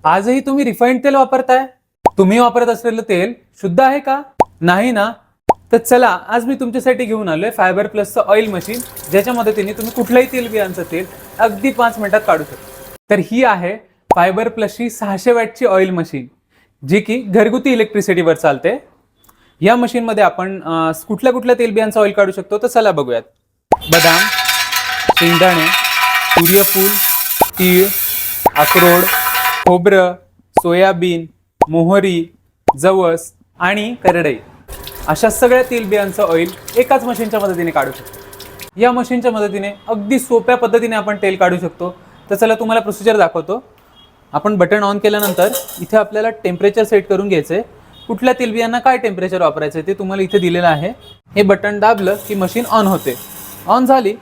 आजही तुम्ही रिफाइंड तेल वापरताय? तुम्ही वापरत असलेलं तेल शुद्ध आहे का? नाही ना? तर चला, आज मी तुमच्यासाठी घेऊन आलोय फायबर प्लसचं ऑइल मशीन, ज्याच्या मदतीने तुम्ही कुठल्याही तेलबियांचं तेल अगदी 5 मिनिटात काढू शकता. तर ही आहे फायबर प्लसची 600 वॅटची ऑइल मशीन, जी की घरगुती इलेक्ट्रिसिटीवर चालते. या मशीनमध्ये आपण कुठल्या कुठल्या तेलबियांचं ऑइल काढू शकतो, तर चला बघूयात. बदाम, शेंगदाणे, सूर्यफूल, तीळ, अक्रोड, खोबरं, सोयाबीन, मोहरी, जवस आणि करडई अशा सगळ्या तेलबियांचं ऑइल एकाच मशीनच्या मदतीने काढू शकतो. या मशीनच्या मदतीने अगदी सोप्या पद्धतीने आपण तेल काढू शकतो. तर चला तुम्हाला प्रोसिजर दाखवतो. आपण बटन ऑन केल्यानंतर इथे आपल्याला टेम्परेचर सेट करून घ्यायचंय. कुठल्या तेलबियांना काय टेम्परेचर वापरायचं ते तुम्हाला इथे दिलेलं आहे. हे बटन दाबलं की मशीन ऑन होते. ऑन झाली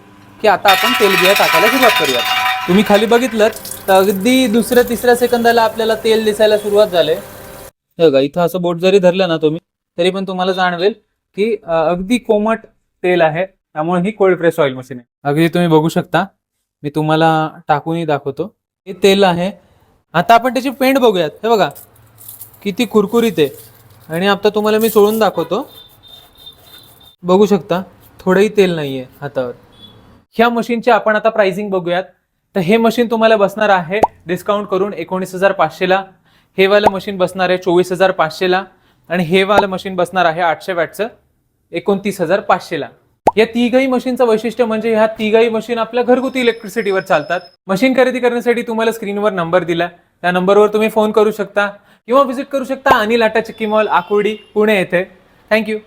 की आता आपण तेलबिया टाकायला सुरुवात करूया. तुम्ही खाली बघितलं तर अगदी दुसऱ्या तिसऱ्या सेकंदाला आपल्याला तेल दिसायला सुरुवात झाले. हे बघा, इथं असं बोट जरी धरलं ना तुम्ही, तरी पण तुम्हाला जाणवेल की अगदी कोमट तेल आहे. त्यामुळे ही कोल्ड प्रेस ऑइल मशीन आहे. अगदी तुम्ही बघू शकता. मी तुम्हाला टाकूनही दाखवतो. हे तेल आहे. आता आपण त्याची पेंट बघूयात. हे बघा किती कुरकुरीत आहे. आणि आता तुम्हाला मी चोळून दाखवतो. बघू शकता थोडंही तेल नाहीये हातावर. ह्या मशीनची आपण आता प्राइसिंग बघूयात. तर हे मशीन तुम्हाला बसणार आहे डिस्काउंट करून 19,500 ला. हे वालं मशीन बसणार आहे 24,500 ला. आणि हे वालं मशीन बसणार आहे 800 वॅटचं 29,500 ला. या तिघही मशीनचं वैशिष्ट्य म्हणजे ह्या तिघही मशीन आपल्या घरगुती इलेक्ट्रिसिटीवर चालतात. मशीन खरेदी करण्यासाठी तुम्हाला स्क्रीनवर नंबर दिला, त्या नंबरवर तुम्ही फोन करू शकता किंवा व्हिजिट करू शकता अनिल आटा चक्की मॉल, आकुर्डी, पुणे येथे. थँक्यू.